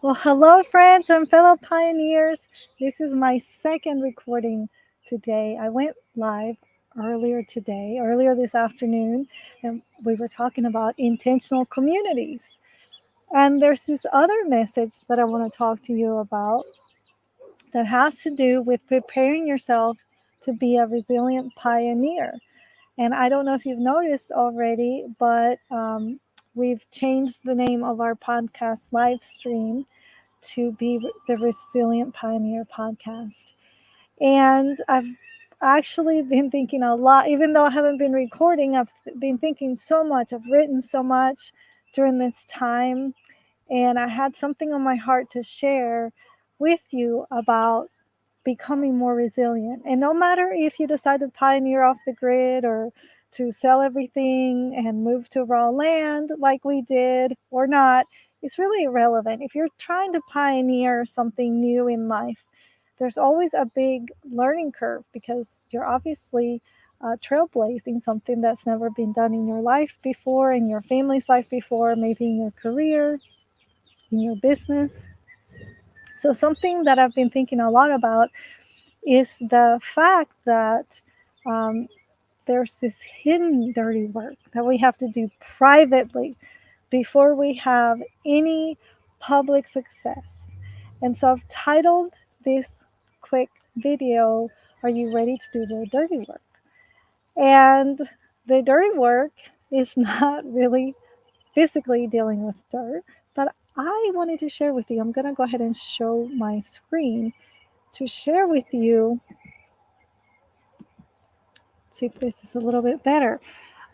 Well, hello, friends and fellow pioneers. This is my second recording today. I went live earlier this afternoon, and we were talking about intentional communities. And there's this other message that I want to talk to you about that has to do with preparing yourself to be a resilient pioneer. And I don't know if you've noticed already, but we've changed the name of our podcast live stream to be the Resilient Pioneer podcast. And I've actually been thinking a lot, even though I haven't been recording, I've been thinking so much. I've written so much during this time. And I had something on my heart to share with you about becoming more resilient. And no matter if you decide to pioneer off the grid or to sell everything and move to raw land like we did or not, it's really irrelevant. If you're trying to pioneer something new in life, there's always a big learning curve because you're obviously trailblazing something that's never been done in your life before, in your family's life before, maybe in your career, in your business. So, something that I've been thinking a lot about is the fact that um, there's this hidden dirty work that we have to do privately before we have any public success. And so I've titled this quick video, Are You Ready to Do the Dirty Work? And the dirty work is not really physically dealing with dirt, but I wanted to share with you. I'm going to go ahead and show my screen to share with you. See if this is a little bit better.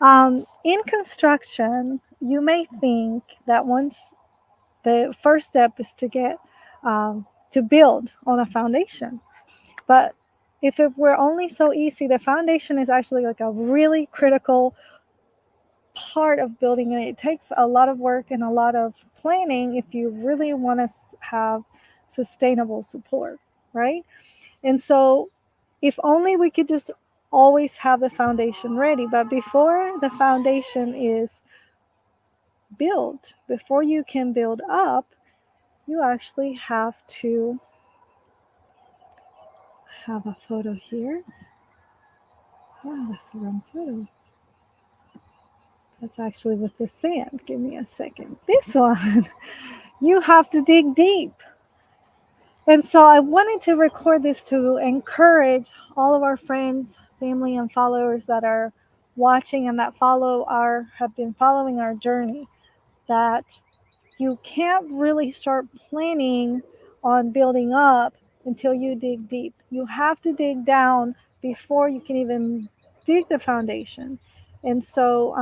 In construction, you may think that once the first step is to get to build on a foundation, but if it were only so easy, the foundation is actually like a really critical part of building it. It takes a lot of work and a lot of planning if you really want to have sustainable support, right? And so, if only we could just always have the foundation ready. But before the foundation is built, before you can build up, you actually have to have a photo here. Oh, that's the wrong photo. That's actually with the sand. Give me a second. This one. You have to dig deep. And so I wanted to record this to encourage all of our friends, family, and followers that are watching and that have been following our journey, that you can't really start planning on building up until you dig deep. You have to dig down before you can even dig the foundation. And so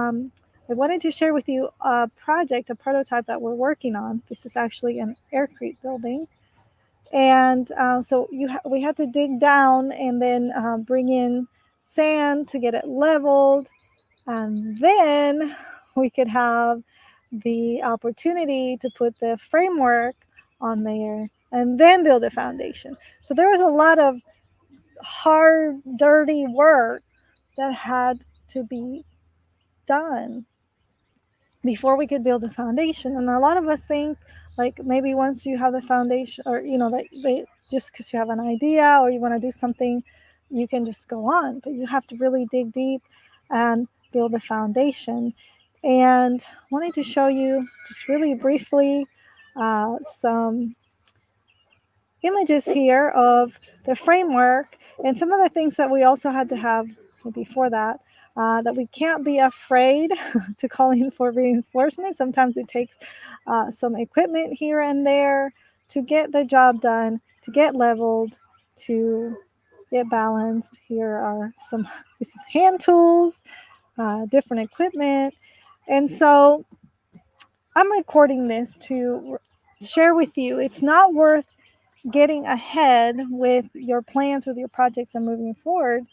I wanted to share with you a prototype that we're working on. This is actually an aircrete building. And we had to dig down and then bring in sand to get it leveled, and then we could have the opportunity to put the framework on there and then build a foundation. So there was a lot of hard, dirty work that had to be done before we could build the foundation. And a lot of us think like maybe once you have the foundation, or that just because you have an idea or you want to do something, you can just go on, but you have to really dig deep and build the foundation. And I wanted to show you just really briefly some images here of the framework and some of the things that we also had to have before that. That we can't be afraid to call in for reinforcement. Sometimes it takes some equipment here and there to get the job done, to get leveled, to get balanced. Here are this is hand tools, different equipment. And so I'm recording this to share with you. It's not worth getting ahead with your plans, with your projects, and moving forward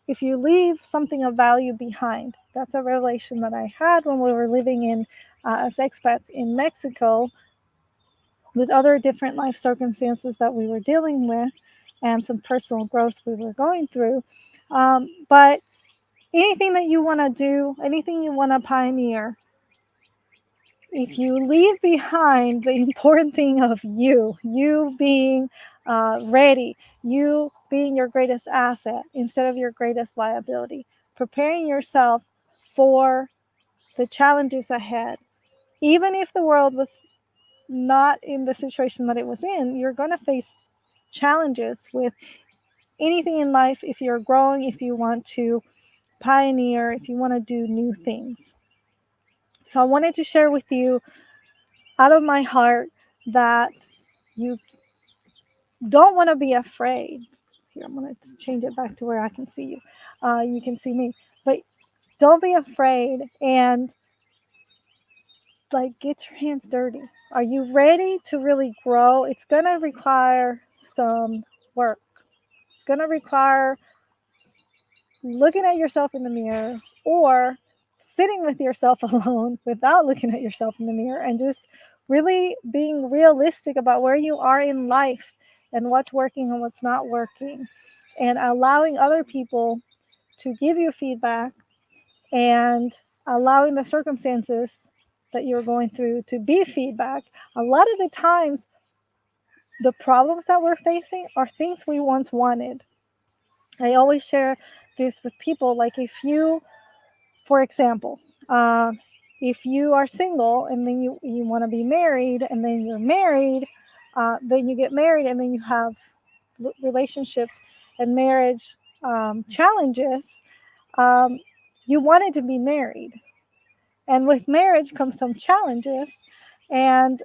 if you leave something of value behind. That's a revelation that I had when we were living in as expats in Mexico, with other different life circumstances that we were dealing with and some personal growth we were going through. But anything that you want to do, anything you want to pioneer, if you leave behind the important thing of you being ready, you being your greatest asset instead of your greatest liability, preparing yourself for the challenges ahead. Even if the world was not in the situation that it was in, you're going to face challenges with anything in life if you're growing, if you want to pioneer, if you want to do new things. So I wanted to share with you out of my heart that you don't want to be afraid. Here, I'm going to change it back to where I can see you. You can see me. But don't be afraid and like get your hands dirty. Are you ready to really grow? It's going to require some work. It's going to require looking at yourself in the mirror or sitting with yourself alone without looking at yourself in the mirror and just really being realistic about where you are in life and what's working and what's not working, and allowing other people to give you feedback and allowing the circumstances that you're going through to be feedback. A lot of the times, the problems that we're facing are things we once wanted. I always share this with people. Like, if you, for example, if you are single and then you want to be married, and then you're married, then you get married, and then you have relationship and marriage challenges, you wanted to be married. And with marriage comes some challenges. And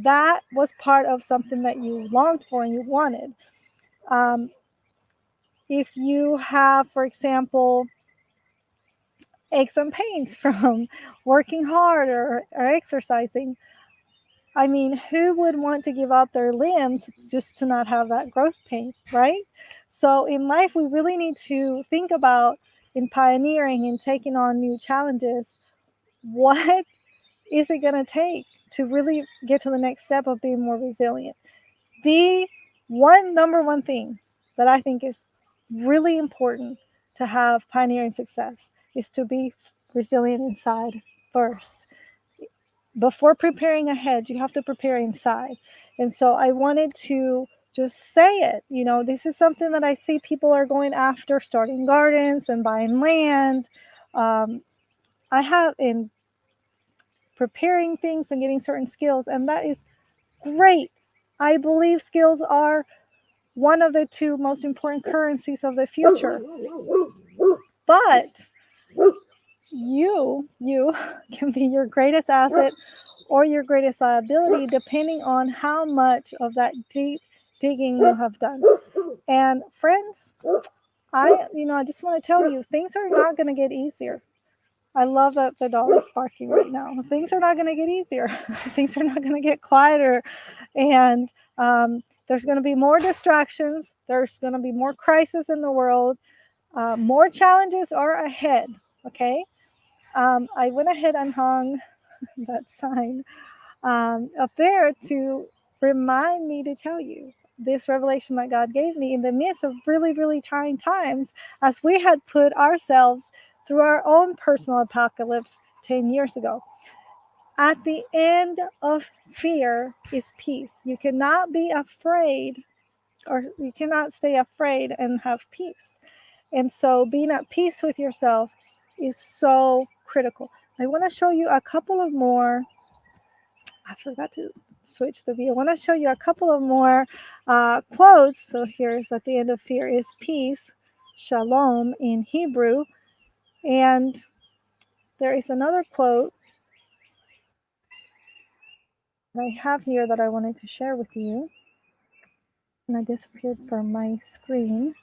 that was part of something that you longed for and you wanted. If you have, for example, aches and pains from working hard or exercising, I mean, who would want to give up their limbs just to not have that growth pain, right? So in life, we really need to think about, in pioneering and taking on new challenges, what is it going to take to really get to the next step of being more resilient? The number one thing that I think is really important to have pioneering success is to be resilient inside first. Before preparing ahead, you have to prepare inside. And so I wanted to just say it. You know, this is something that I see people are going after, starting gardens and buying land. I have in preparing things and getting certain skills, and that is great. I believe skills are one of the two most important currencies of the future. But you can be your greatest asset or your greatest liability, depending on how much of that deep digging you have done. And friends, I just want to tell you, things are not going to get easier. I love that the dog is barking right now. Things are not going to get easier. Things are not going to get quieter. And there's going to be more distractions. There's going to be more crisis in the world. More challenges are ahead. Okay. I went ahead and hung that sign up there to remind me to tell you this revelation that God gave me in the midst of really, really trying times, as we had put ourselves through our own personal apocalypse 10 years ago. At the end of fear is peace. You cannot be afraid, or you cannot stay afraid and have peace. And so being at peace with yourself is so critical. I want to show you a couple of more. I forgot to switch the view. I want to show you a couple of more quotes. So here's at the end of fear is peace, shalom in Hebrew. And there is another quote that I have here that I wanted to share with you. And I disappeared from my screen.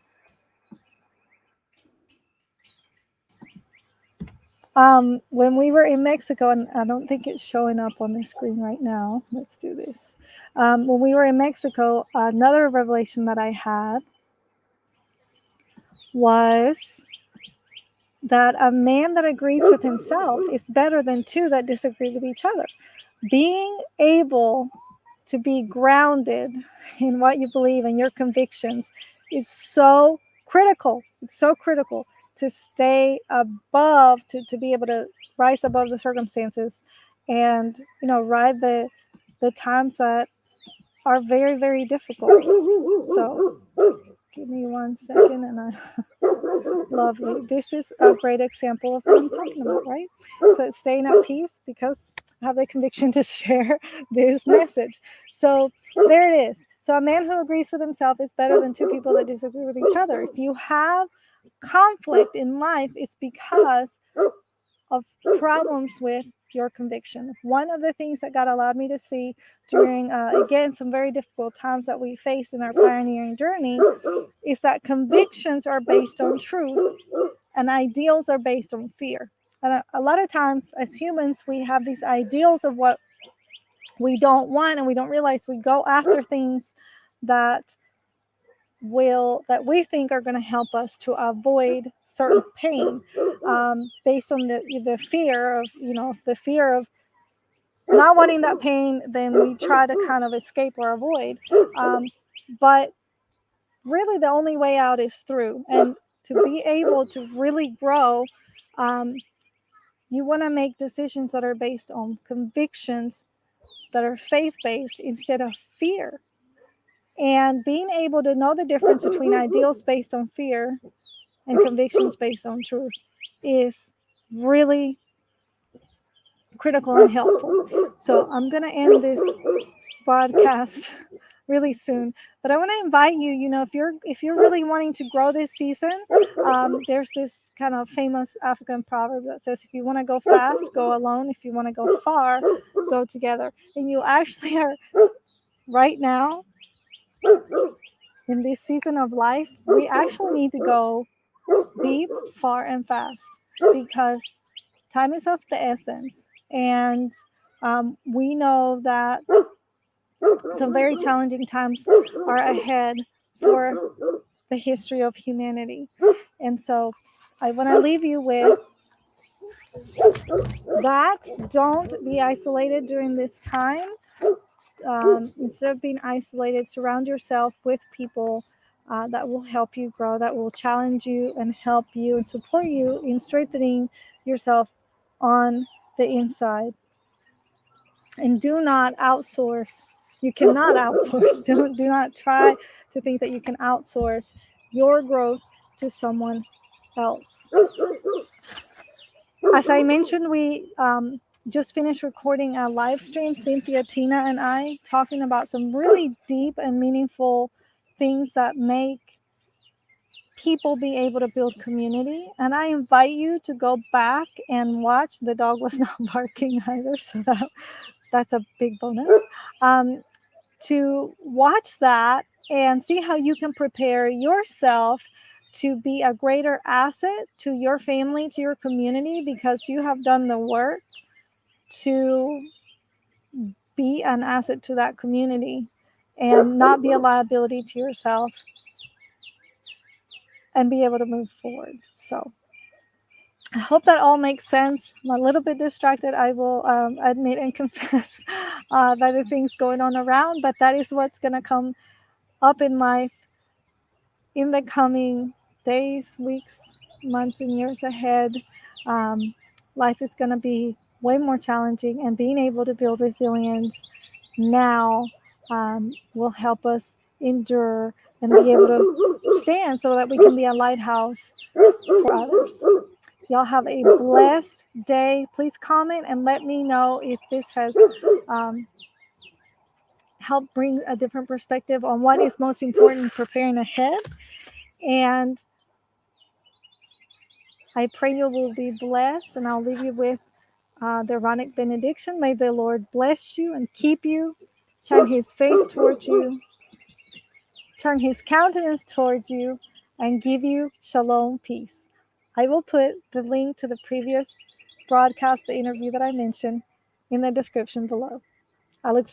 When we were in Mexico, and I don't think it's showing up on the screen right now. Let's do this. When we were in Mexico, another revelation that I had was that a man that agrees with himself is better than two that disagree with each other. Being able to be grounded in what you believe and your convictions is so critical. It's so critical to stay above, to be able to rise above the circumstances and, ride the times that are very, very difficult. So give me 1 second, and lovely. This is a great example of what I'm talking about, right? So it's staying at peace because I have the conviction to share this message. So there it is. So a man who agrees with himself is better than two people that disagree with each other. If you have conflict in life, it's because of problems with your conviction. One of the things that God allowed me to see during, again, some very difficult times that we faced in our pioneering journey is that convictions are based on truth and ideals are based on fear. And a lot of times as humans, we have these ideals of what we don't want, and we don't realize we go after things that we think are going to help us to avoid certain pain, based on the fear of not wanting that pain. Then we try to kind of escape or avoid, but really the only way out is through. And to be able to really grow, you want to make decisions that are based on convictions that are faith-based instead of fear. And being able to know the difference between ideals based on fear and convictions based on truth is really critical and helpful. So I'm going to end this broadcast really soon, but I want to invite you, if you're really wanting to grow this season, there's this kind of famous African proverb that says, if you want to go fast, go alone. If you want to go far, go together. And you actually are right now in this season of life, we actually need to go deep, far, and fast, because time is of the essence. And we know that some very challenging times are ahead for the history of humanity. And so I want to leave you with that. Don't be isolated during this time. Instead of being isolated, surround yourself with people that will help you grow, that will challenge you and help you and support you in strengthening yourself on the inside. And do not outsource. You cannot outsource. Do not try to think that you can outsource your growth to someone else. As I mentioned, we just finished recording a live stream, Cynthia, Tina, and I, talking about some really deep and meaningful things that make people be able to build community. And I invite you to go back and watch. The dog was not barking either, so that's a big bonus. To watch that and see how you can prepare yourself to be a greater asset to your family, to your community, because you have done the work to be an asset to that community and not be a liability to yourself, and be able to move forward. So I hope that all makes sense. I'm a little bit distracted, I will admit and confess, by the things going on around, but that is what's going to come up in life in the coming days, weeks, months, and years ahead. Life is going to be way more challenging, and being able to build resilience now will help us endure and be able to stand so that we can be a lighthouse for others. Y'all have a blessed day. Please comment and let me know if this has helped bring a different perspective on what is most important preparing ahead. And I pray you will be blessed, and I'll leave you with the Aaronic benediction. May the Lord bless you and keep you, shine his face towards you, turn his countenance towards you, and give you shalom, peace. I will put the link to the previous broadcast, the interview that I mentioned, in the description below. I look